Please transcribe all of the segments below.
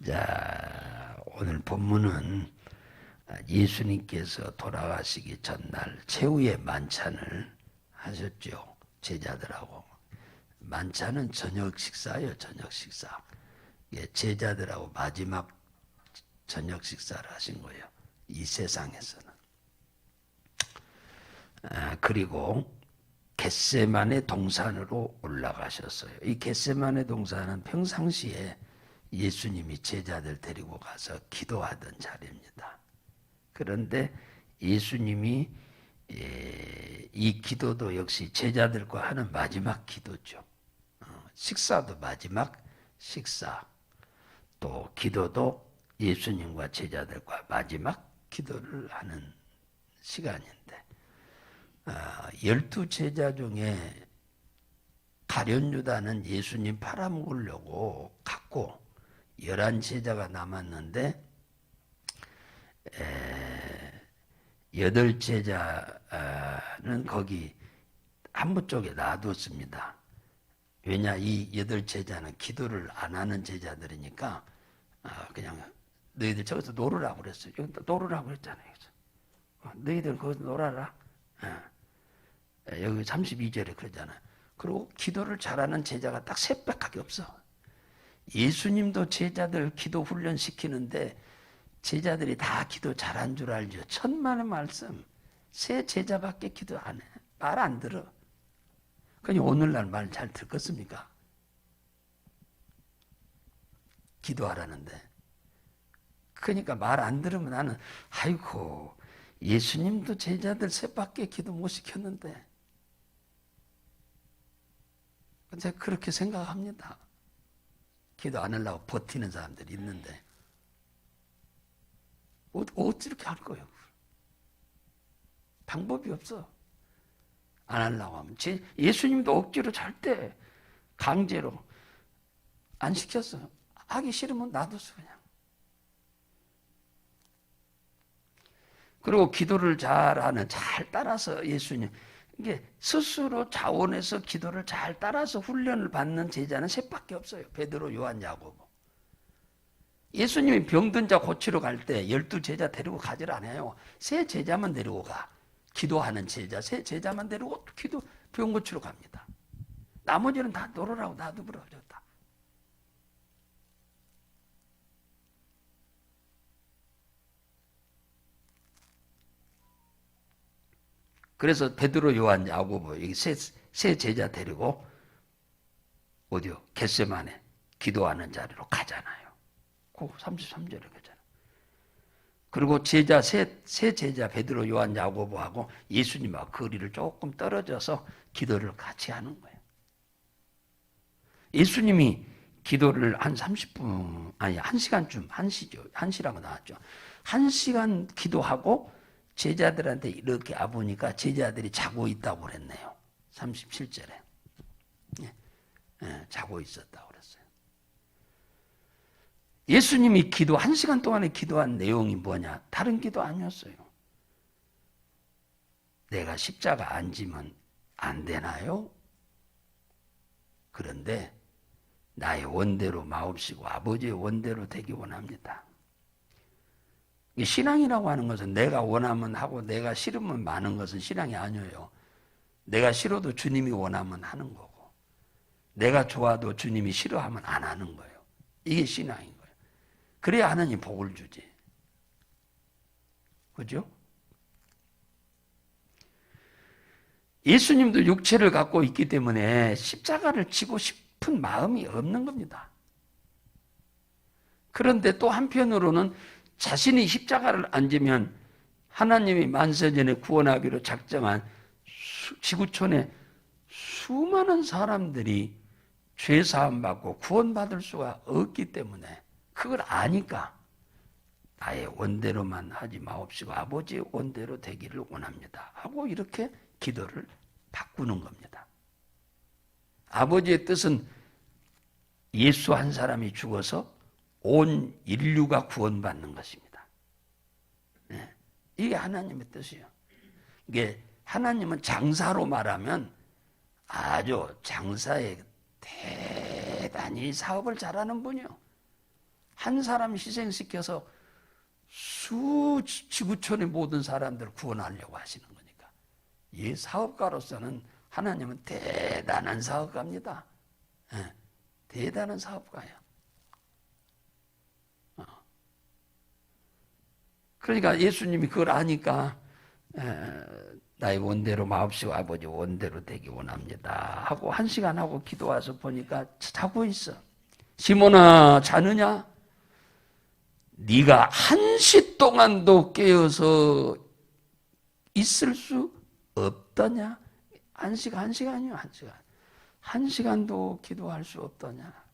자, 오늘 본문은 예수님께서 돌아가시기 전날 최후의 만찬을 하셨죠. 제자들하고. 만찬은 저녁 식사예요. 저녁 식사. 제자들하고 마지막 저녁 식사를 하신 거예요. 이 세상에서는. 그리고 겟세마네 동산으로 올라가셨어요. 이 겟세마네 동산은 평상시에 예수님이 제자들 데리고 가서 기도하던 자리입니다. 그런데 예수님이 이 기도도 역시 제자들과 하는 마지막 기도죠. 식사도 마지막 식사, 또 기도도 예수님과 제자들과 마지막 기도를 하는 시간인데 12제자 중에 가룟유다는 예수님 팔아먹으려고 갔고 11제자가 남았는데 8제자는 거기 한무 쪽에 놔뒀습니다. 왜냐, 이 8제자는 기도를 안 하는 제자들이니까 그냥 너희들 저기서 놀으라고 그랬어요. 여기 놀으라고 그랬잖아요. 너희들 거기서 놀아라. 여기 32절에 그러잖아요. 그리고 기도를 잘하는 제자가 딱 셋밖에 없어. 예수님도 제자들 기도 훈련 시키는데 제자들이 다 기도 잘한 줄 알죠. 천만의 말씀. 세 제자밖에 기도 안 해. 말 안 들어. 그러니 오늘날 말 잘 듣겠습니까? 기도하라는데. 그러니까 말 안 들으면 나는 아이고 예수님도 제자들 셋밖에 기도 못 시켰는데 제가 그렇게 생각합니다. 기도 안 하려고 버티는 사람들이 있는데 어찌 할 거예요? 방법이 없어. 안 하려고 하면. 예수님도 억지로 절대 강제로 안 시켰어. 하기 싫으면 놔뒀어 그냥. 그리고 기도를 잘하는, 잘 따라서 예수님, 이게 스스로 자원해서 기도를 잘 따라서 훈련을 받는 제자는 셋밖에 없어요. 베드로, 요한, 야고보. 예수님이 병든 자 고치러 갈 때 12제자 데리고 가질 않아요. 세 제자만 데리고 가. 기도하는 제자, 세 제자만 데리고 병 고치러 갑니다. 나머지는 다 놀으라고 놔두버렸다. 그래서 베드로, 요한, 야고보 이 세 제자 데리고 어디요? 겟세마네 기도하는 자리로 가잖아요. 그 33절에 그러잖아요. 그리고 제자 세 제자 베드로, 요한, 야고보하고 예수님하고 거리를 조금 떨어져서 기도를 같이 하는 거예요. 예수님이 기도를 한 30분 아니 1시간쯤 1시죠. 1시라고 나왔죠. 1시간 기도하고 제자들한테 이렇게 와보니까 제자들이 자고 있다고 그랬네요. 37절에. 자고 있었다고 그랬어요. 예수님이 기도 1시간 동안에 기도한 내용이 뭐냐? 다른 기도 아니었어요. 내가 십자가 안 지면 안 되나요? 그런데 나의 원대로 마옵시고 아버지의 원대로 되기 원합니다. 신앙이라고 하는 것은 내가 원하면 하고 내가 싫으면 마는 것은 신앙이 아니에요. 내가 싫어도 주님이 원하면 하는 거고 내가 좋아도 주님이 싫어하면 안 하는 거예요. 이게 신앙인 거예요. 그래야 하나님 복을 주지. 그죠? 예수님도 육체를 갖고 있기 때문에 십자가를 지고 싶은 마음이 없는 겁니다. 그런데 또 한편으로는 자신이 십자가를 안 지면 하나님이 만세전에 구원하기로 작정한 지구촌에 수많은 사람들이 죄사함 받고 구원받을 수가 없기 때문에 그걸 아니까 나의 원대로만 하지 마옵시고 아버지의 원대로 되기를 원합니다 하고 이렇게 기도를 바꾸는 겁니다. 아버지의 뜻은 예수 한 사람이 죽어서 온 인류가 구원받는 것입니다. 네. 이게 하나님의 뜻이에요. 이게 하나님은 장사로 말하면 아주 장사에 대단히 사업을 잘하는 분이요. 한 사람 희생시켜서 지구촌의 모든 사람들을 구원하려고 하시는 거니까. 이 사업가로서는 하나님은 대단한 사업가입니다. 예, 대단한 사업가예요. 그러니까 예수님이 그걸 아니까 나의 원대로 마옵시고 아버지 원대로 되기 원합니다 하고 1시간 하고 기도 와서 보니까 자고 있어. 시몬아 자느냐? 네가 1시 동안도 깨어서 있을 수 없더냐? 1시간이요. 1시간도 기도할 수 없더냐?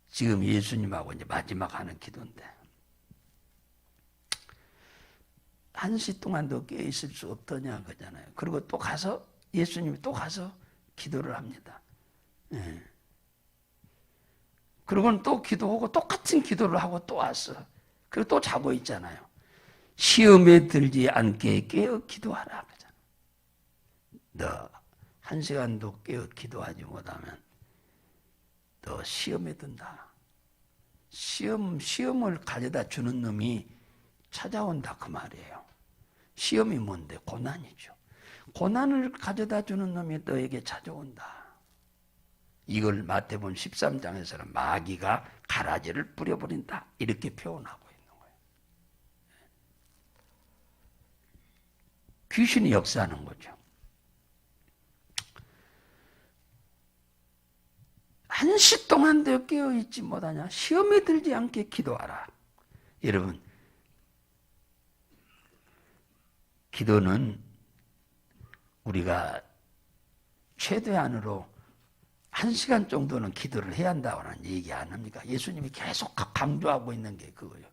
지금 예수님하고 이제 마지막 하는 기도인데 1시 동안도 깨어 있을 수 없더냐 그잖아요. 그리고 또 가서 예수님이 또 가서 기도를 합니다. 예. 그리고는 또 기도하고 똑같은 기도를 하고 또 왔어. 그리고 또 자고 있잖아요. 시험에 들지 않게 깨어 기도하라 그잖아. 너 1시간도 깨어 기도하지 못하면 너 시험에 든다. 시험을 가져다 주는 놈이 찾아온다 그 말이에요. 시험이 뭔데? 고난이죠. 고난을 가져다 주는 놈이 너에게 찾아온다. 이걸 마태복음 13장에서는 마귀가 가라지를 뿌려버린다 이렇게 표현하고 있는 거예요. 귀신이 역사하는 거죠. 1시 동안도 깨어있지 못하냐? 시험에 들지 않게 기도하라. 여러분, 기도는 우리가 최대한으로 1시간 정도는 기도를 해야 한다고는 얘기 안 합니까? 예수님이 계속 강조하고 있는 게 그거예요.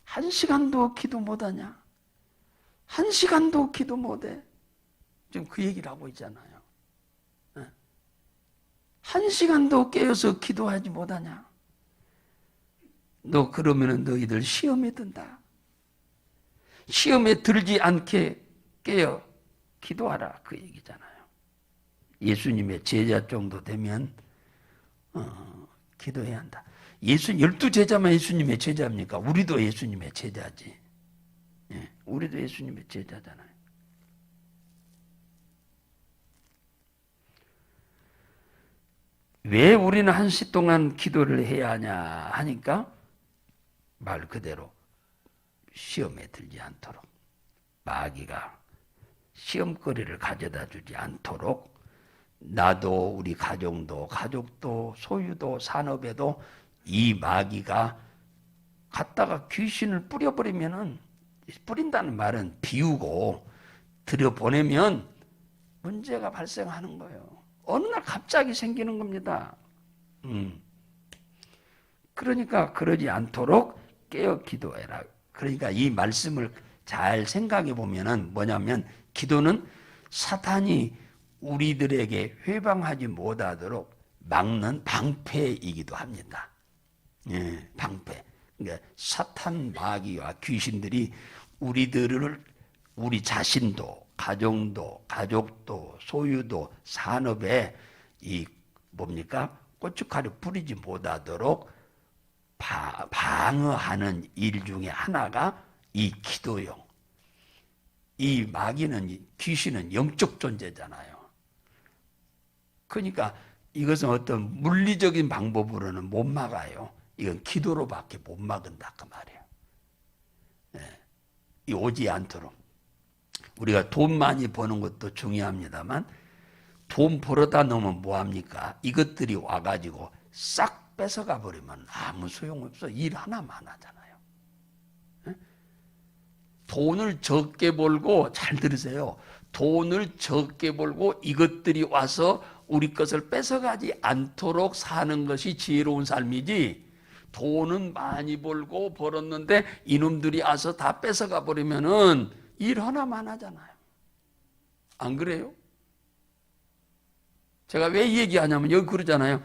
1시간도 기도 못하냐? 1시간도 기도 못해? 지금 그 얘기를 하고 있잖아요. 1시간도 깨어서 기도하지 못하냐? 너 그러면은 너희들 시험에 든다. 시험에 들지 않게 깨어 기도하라 그 얘기잖아요. 예수님의 제자 정도 되면 기도해야 한다. 12제자만 예수님의 제자입니까? 우리도 예수님의 제자지. 예, 우리도 예수님의 제자잖아요. 왜 우리는 1시 동안 기도를 해야 하냐 하니까 말 그대로 시험에 들지 않도록 마귀가 시험거리를 가져다 주지 않도록 나도 우리 가족도 소유도 산업에도 이 마귀가 갖다가 귀신을 뿌려버리면은 뿌린다는 말은 비우고 들여보내면 문제가 발생하는 거예요. 어느 날 갑자기 생기는 겁니다. 그러니까 그러지 않도록 깨어 기도해라. 그러니까 이 말씀을 잘 생각해 보면은 뭐냐면 기도는 사탄이 우리들에게 회방하지 못하도록 막는 방패이기도 합니다. 예, 방패. 그러니까 사탄 마귀와 귀신들이 우리 자신도 가족도 소유도 산업에 이 뭡니까? 고춧가루 뿌리지 못하도록 방어하는 일 중에 하나가 이 기도요. 이 마귀는 귀신은 영적 존재잖아요. 그러니까 이것은 어떤 물리적인 방법으로는 못 막아요. 이건 기도로밖에 못 막은다 그 말이에요. 네. 오지 않도록. 우리가 돈 많이 버는 것도 중요합니다만 돈 벌어다 놓으면 뭐합니까? 이것들이 와가지고 싹 뺏어가 버리면 아무 소용없어. 일 하나만 하잖아요. 네? 돈을 적게 벌고 잘 들으세요. 돈을 적게 벌고 이것들이 와서 우리 것을 뺏어가지 않도록 사는 것이 지혜로운 삶이지 돈은 많이 벌었는데 이놈들이 와서 다 뺏어가 버리면은 일 하나만 하잖아요. 안 그래요? 제가 왜 얘기하냐면 여기 그러잖아요.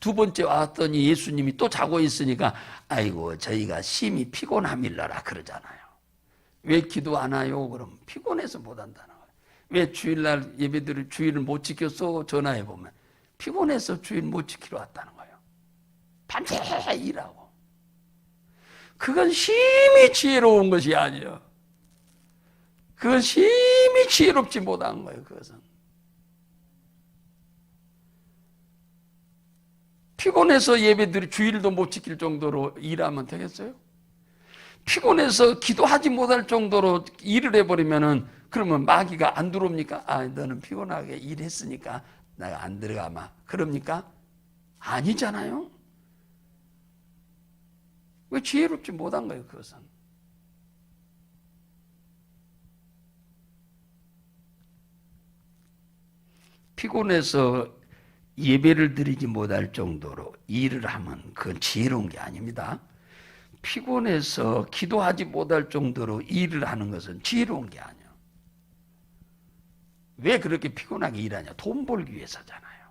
2번째 왔더니 예수님이 또 자고 있으니까 아이고 저희가 심히 피곤함일러라 그러잖아요. 왜 기도 안 와요? 그럼 피곤해서 못 한다는 거예요. 왜 주일날 예배들을 주일을 못 지켰어? 전화해 보면 피곤해서 주일 못 지키러 왔다는 거예요. 밤새 일하고. 그건 심히 지혜로운 것이 아니에요. 그건 심히 지혜롭지 못한 거예요. 그것은 피곤해서 예배들이 주일도 못 지킬 정도로 일하면 되겠어요? 피곤해서 기도하지 못할 정도로 일을 해버리면은 그러면 마귀가 안 들어옵니까? 아, 너는 피곤하게 일했으니까 내가 안 들어가마. 그럽니까? 아니잖아요. 왜 지혜롭지 못한 거예요, 그것은? 피곤해서 예배를 드리지 못할 정도로 일을 하면 그건 지혜로운 게 아닙니다. 피곤해서 기도하지 못할 정도로 일을 하는 것은 지혜로운 게 아니에요. 왜 그렇게 피곤하게 일하냐? 돈 벌기 위해서잖아요.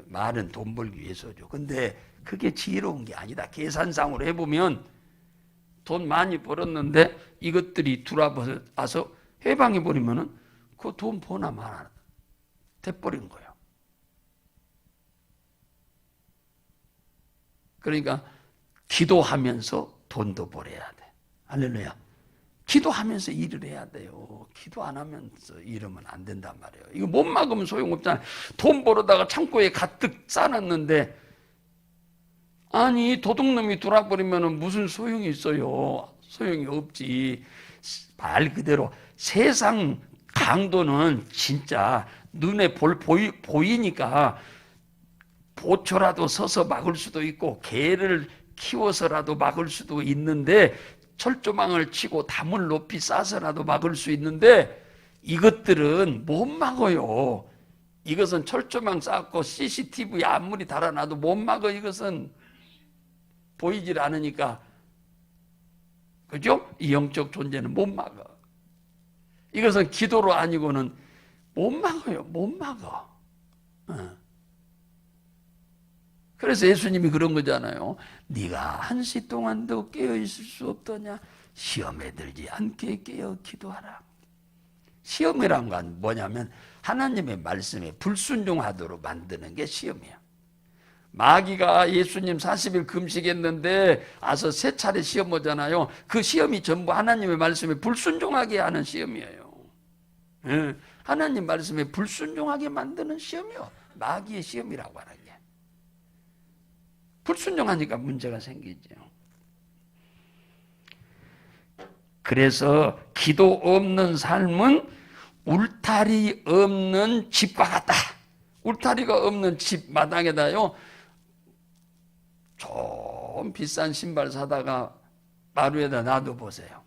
말은 돈 벌기 위해서죠. 근데 그게 지혜로운 게 아니다. 계산상으로 해보면 돈 많이 벌었는데 이것들이 들어와서 해방해버리면은 그 돈 버나 마나 돼버린 거예요. 그러니까 기도하면서 돈도 벌어야 돼. 할렐루야. 기도하면서 일을 해야 돼요. 기도 안 하면서 이러면 안 된단 말이에요. 이거 못 막으면 소용없잖아요. 돈 벌어다가 창고에 가득 싸놨는데 아니 도둑놈이 들어와버리면 무슨 소용이 있어요. 소용이 없지. 말 그대로 세상 강도는 진짜 눈에 보이니까 보초라도 서서 막을 수도 있고 개를 키워서라도 막을 수도 있는데 철조망을 치고 담을 높이 싸서라도 막을 수 있는데 이것들은 못 막아요. 이것은 철조망 쌓고 CCTV 아무리 달아놔도 못 막아. 이것은 보이질 않으니까. 그죠? 이 영적 존재는 못 막아. 이것은 기도로 아니고는 못 막아요. 못 막아. 그래서 예수님이 그런 거잖아요. 네가 한시 동안도 깨어있을 수 없더냐? 시험에 들지 않게 깨어 기도하라. 시험이란 건 뭐냐면 하나님의 말씀에 불순종하도록 만드는 게 시험이야. 마귀가 예수님 40일 금식했는데 와서 3차례 시험 보잖아요. 그 시험이 전부 하나님의 말씀에 불순종하게 하는 시험이에요. 하나님 말씀에 불순종하게 만드는 시험이요. 마귀의 시험이라고 하는 게. 불순종하니까 문제가 생기죠. 그래서 기도 없는 삶은 울타리 없는 집과 같다. 울타리가 없는 집 마당에다요, 좀 비싼 신발 사다가 마루에다 놔둬보세요.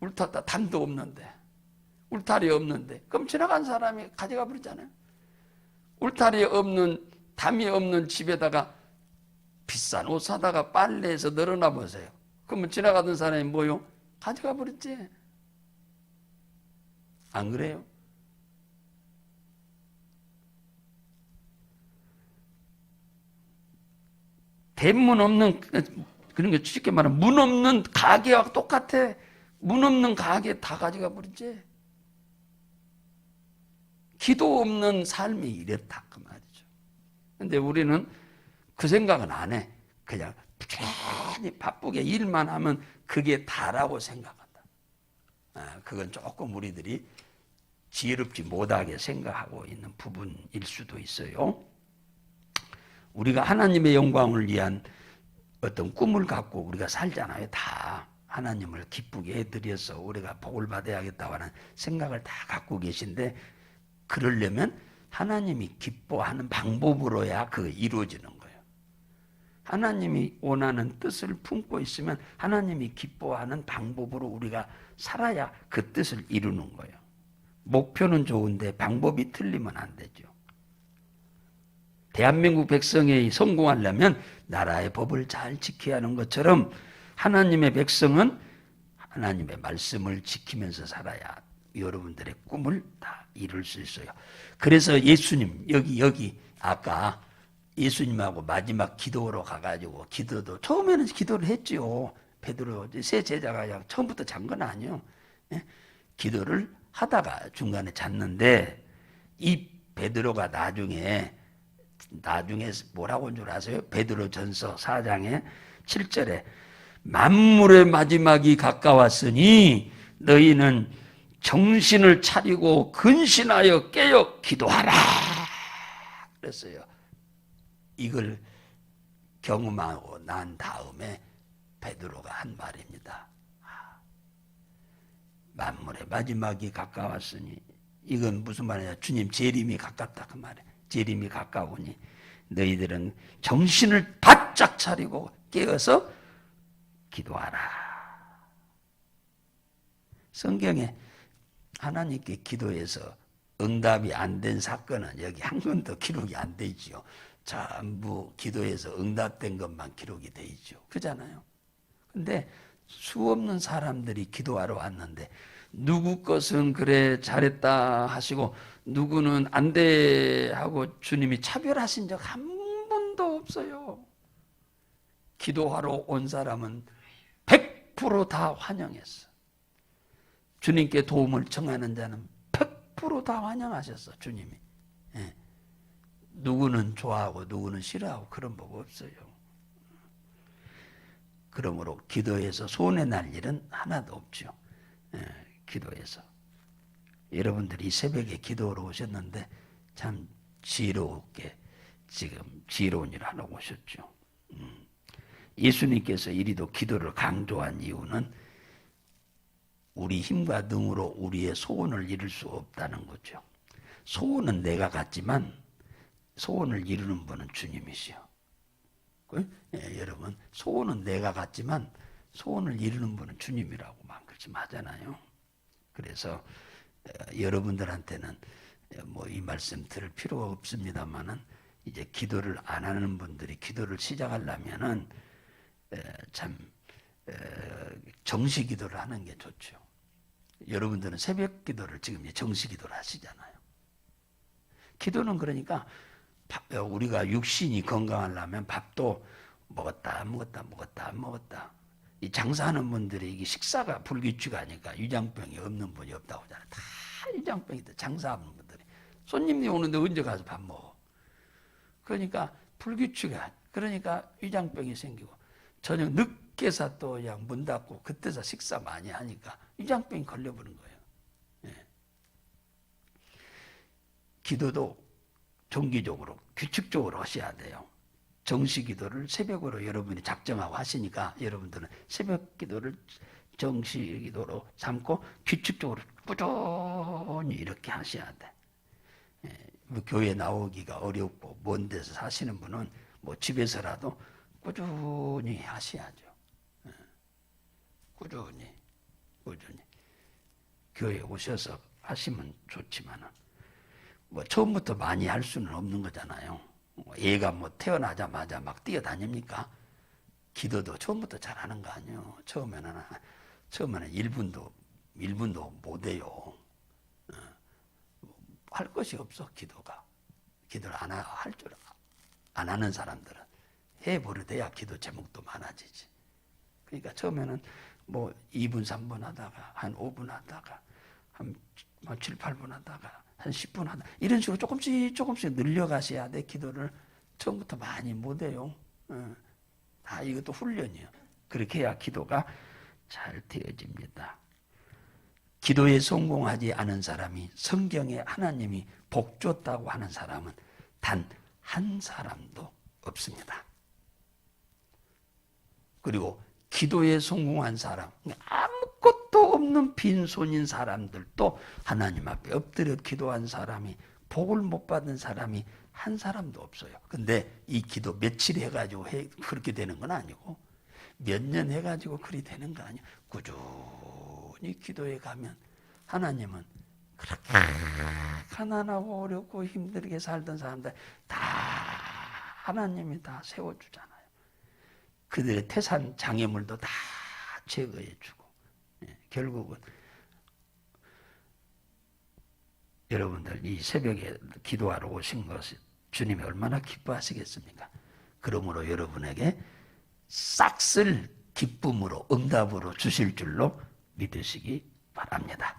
울타리 단도 없는데, 울타리 없는데, 그럼 지나간 사람이 가져가 버리잖아요. 울타리 없는, 담이 없는 집에다가 비싼 옷 사다가 빨래해서 널어놔 보세요. 그러면 지나가던 사람이 뭐요? 가져가 버렸지. 안 그래요? 대문 없는, 그런 게 쉽게 말하면 문 없는 가게와 똑같아. 문 없는 가게 다 가져가 버리지. 기도 없는 삶이 이랬다 그 말이죠. 근데 우리는 그 생각은 안 해. 그냥 괜히 바쁘게 일만 하면 그게 다라고 생각한다. 그건 조금 우리들이 지혜롭지 못하게 생각하고 있는 부분일 수도 있어요. 우리가 하나님의 영광을 위한 어떤 꿈을 갖고 우리가 살잖아요. 다 하나님을 기쁘게 해드려서 우리가 복을 받아야겠다고 하는 생각을 다 갖고 계신데, 그러려면 하나님이 기뻐하는 방법으로야 그게 이루어지는 거예요. 하나님이 원하는 뜻을 품고 있으면 하나님이 기뻐하는 방법으로 우리가 살아야 그 뜻을 이루는 거예요. 목표는 좋은데 방법이 틀리면 안 되죠. 대한민국 백성이 성공하려면 나라의 법을 잘 지켜야 하는 것처럼 하나님의 백성은 하나님의 말씀을 지키면서 살아야 여러분들의 꿈을 다 이룰 수 있어요. 그래서 예수님 여기 아까 예수님하고 마지막 기도로 가가지고 기도도 처음에는 기도를 했죠. 베드로 세 제자가 처음부터 잔 건 아니에요. 기도를 하다가 중간에 잤는데 이 베드로가 나중에 나중에 뭐라고 한 줄 아세요? 베드로전서 4장의 7절에 만물의 마지막이 가까웠으니 너희는 정신을 차리고 근신하여 깨어 기도하라 그랬어요. 이걸 경험하고 난 다음에 베드로가 한 말입니다. 만물의 마지막이 가까웠으니 이건 무슨 말이냐? 주님 재림이 가깝다 그 말이에요. 재림이 가까우니 너희들은 정신을 바짝 차리고 깨어서 기도하라. 성경에 하나님께 기도해서 응답이 안 된 사건은 여기 한 건도 기록이 안 돼 있죠. 전부 기도해서 응답된 것만 기록이 돼 있죠. 그렇잖아요. 근데 수없는 사람들이 기도하러 왔는데 누구 것은 그래 잘했다 하시고 누구는 안 돼 하고 주님이 차별하신 적 한 번도 없어요. 기도하러 온 사람은 100% 다 환영했어. 주님께 도움을 청하는 자는 100% 다 환영하셨어, 주님이. 예. 누구는 좋아하고 누구는 싫어하고 그런 법 없어요. 그러므로 기도해서 손해날 일은 하나도 없죠. 예, 기도해서. 여러분들이 새벽에 기도하러 오셨는데 참 지혜롭게 지금 지혜로운 일을 하러 오셨죠. 예수님께서 이리도 기도를 강조한 이유는 우리 힘과 능으로 우리의 소원을 이룰 수 없다는 거죠. 소원은 내가 갖지만 소원을 이루는 분은 주님이시요. 예, 여러분 소원은 내가 갖지만 소원을 이루는 분은 주님이라고 말씀하잖아요. 그래서 여러분들한테는 뭐 이 말씀 들을 필요가 없습니다만은 이제 기도를 안 하는 분들이 기도를 시작하려면은 참 정시 기도를 하는 게 좋죠. 여러분들은 새벽 기도를 지금 정시 기도를 하시잖아요. 기도는 그러니까 우리가 육신이 건강하려면 밥도 먹었다 안 먹었다. 이 장사하는 분들이 이게 식사가 불규칙하니까 위장병이 없는 분이 없다고 하잖아요. 다 위장병이다. 장사하는 분들이 손님이 오는데 언제 가서 밥 먹어? 그러니까 불규칙해. 그러니까 위장병이 생기고 저녁 늦게서 또 그냥 문 닫고 그때서 식사 많이 하니까 위장병이 걸려버린 거예요. 예. 기도도 정기적으로 규칙적으로 하셔야 돼요. 정시 기도를 새벽으로 여러분이 작정하고 하시니까 여러분들은 새벽 기도를 정시 기도로 삼고 규칙적으로 꾸준히 이렇게 하셔야 돼. 예, 뭐 교회 나오기가 어렵고 먼 데서 사시는 분은 뭐 집에서라도 꾸준히 하셔야죠. 예, 꾸준히 교회에 오셔서 하시면 좋지만은 뭐 처음부터 많이 할 수는 없는 거잖아요. 얘가 뭐 태어나자마자 막 뛰어다닙니까? 기도도 처음부터 잘하는 거 아니에요. 처음에는 1분도 못 해요. 할 것이 없어 기도가. 기도를 안 하는 사람들은 해버려야 기도 제목도 많아지지. 그러니까 처음에는 뭐 2분 3분 하다가 한 5분 하다가 한 7, 8분 하다가 한 10분 하다 이런 식으로 조금씩 늘려가셔야 돼. 기도를 처음부터 많이 못해요. 다 이것도 훈련이에요. 그렇게 해야 기도가 잘 되어집니다. 기도에 성공하지 않은 사람이 성경에 하나님이 복 줬다고 하는 사람은 단 한 사람도 없습니다. 그리고 기도에 성공한 사람, 아무것도 없는 빈손인 사람들도 하나님 앞에 엎드려 기도한 사람이 복을 못 받은 사람이 한 사람도 없어요. 근데 이 기도 며칠 해가지고 그렇게 되는 건 아니고 몇 년 해가지고 그리 되는 거 아니에요. 꾸준히 기도해 가면 하나님은 그렇게 가난하고 어렵고 힘들게 살던 사람들 다 하나님이 다 세워주잖아요. 그들의 태산 장애물도 다 제거해주고 결국은 여러분들 이 새벽에 기도하러 오신 것이 주님이 얼마나 기뻐하시겠습니까? 그러므로 여러분에게 싹쓸 기쁨으로 응답으로 주실 줄로 믿으시기 바랍니다.